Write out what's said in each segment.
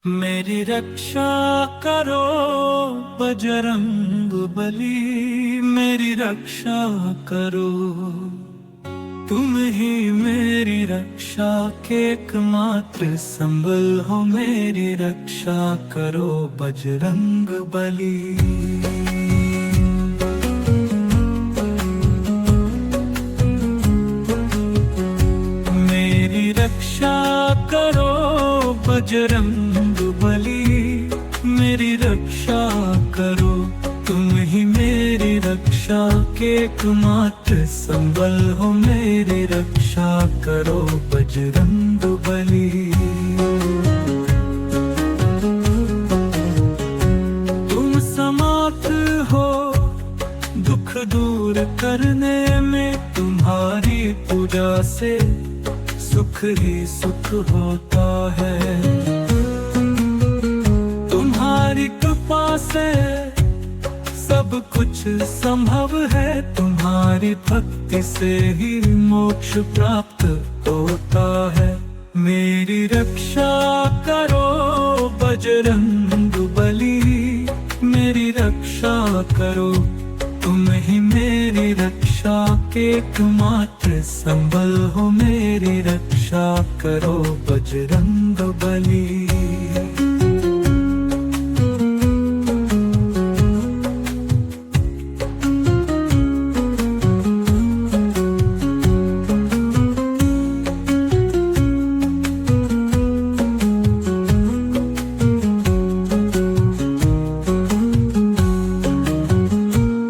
मेरी रक्षा करो बजरंग बली, मेरी रक्षा करो। तुम ही मेरी रक्षा के एकमात्र संबल हो, मेरी रक्षा करो बजरंग बली। मेरी रक्षा करो बजरंग बली, मेरी रक्षा करो। तुम ही मेरी रक्षा के एकमात्र संबल हो, मेरी रक्षा करो बजरंग बली। तुम समर्थ हो दुख दूर करने में, तुम्हारी पूजा से सुख ही सुख होता है। तुम्हारी कृपा से सब कुछ संभव है, तुम्हारी भक्ति से ही मोक्ष प्राप्त होता है। मेरी रक्षा करो बजरंग बली, मेरी रक्षा करो। तुम ही मेरी रक्षा के एकमात्र संबल हो, मेरी रक्षा करो बजरंग बली।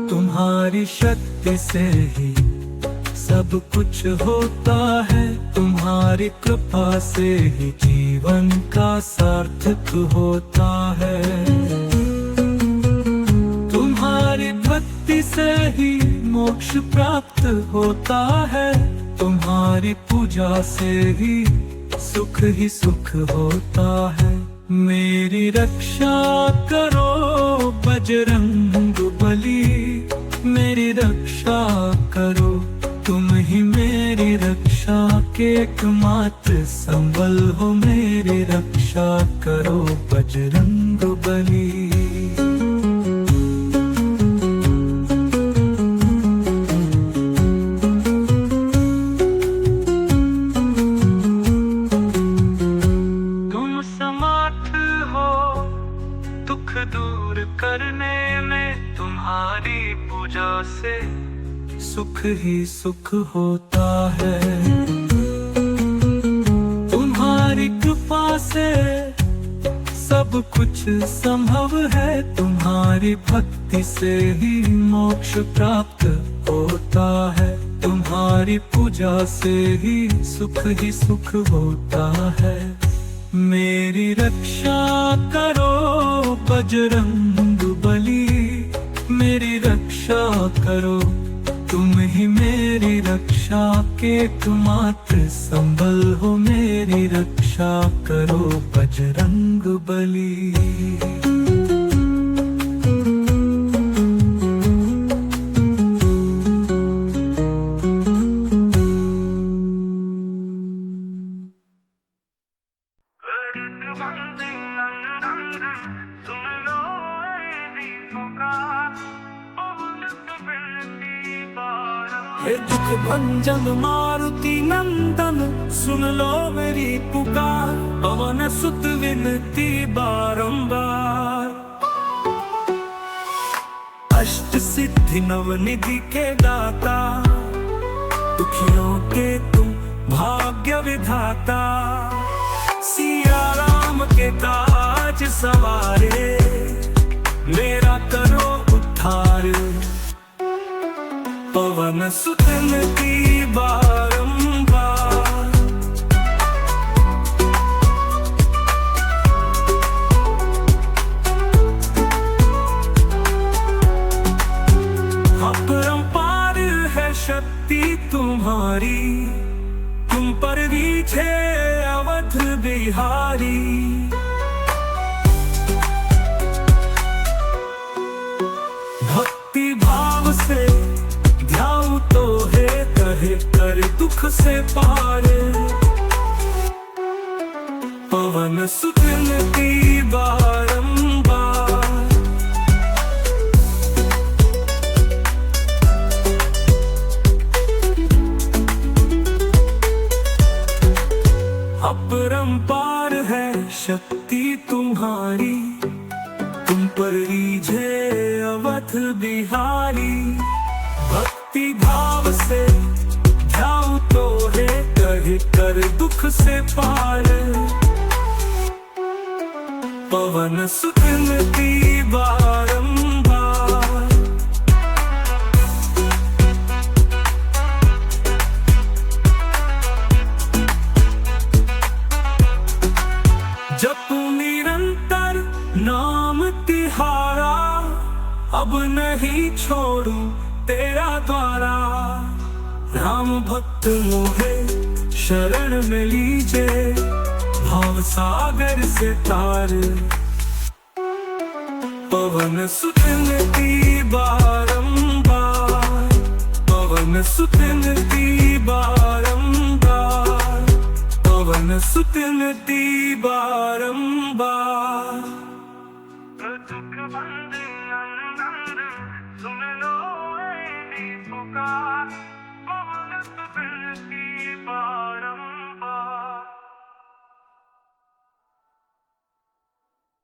तुम्हारी शक्ति से ही सब कुछ होता है, तुम्हारी कृपा से ही जीवन का सार्थक होता है। तुम्हारी भक्ति से ही मोक्ष प्राप्त होता है, तुम्हारी पूजा से ही सुख होता है। मेरी रक्षा करो बजरंग बली, मेरी रक्षा करो। तुम ही मेरी रक्षा के एकमात्र संबल हो, मेरी रक्षा करो बजरंग बली। तुम समर्थ हो दुख दूर करने में, तुम्हारी पूजा से सुख ही सुख होता है। तुम्हारी कृपा से सब कुछ संभव है, तुम्हारी भक्ति से ही मोक्ष प्राप्त होता है। तुम्हारी पूजा से ही सुख होता है। मेरी रक्षा करो बजरंग बली, मेरी रक्षा करो। तुम ही मेरी रक्षा के एकमात्र संबल हो, मेरी रक्षा करो बजरंग बली। हे दुख भंजन मारुति नंदन, सुन लो मेरी पुकार। पवन सुत विनती बारंबार, अष्ट सिद्धि नवनिधि के दाता। दुखियों के तुम भाग्य विधाता, सिया राम के काज सवारे। मेरा करो उद्धार, पवन सुत विनती बारंबार। अपरंपार है शक्ति तुम्हारी, तुम पर रीझे अवध बिहारी। शक्ति तुम्हारी, तुम पर रीझे अवध बिहारी। भक्ति भाव से ध्याऊ तो है, कहे कर दुख से पार। पवन सुत नदी बारंबार, जप निरंतर नाम तिहारा। अब नहीं छोड़ू तेरा द्वारा, राम भक्त मोहे शरण में लीजे, भाव सागर से तार। पवन सुत नदी बारंबार, पवन सुत नदी बारंबार, पवन सुत नदी बारंबार।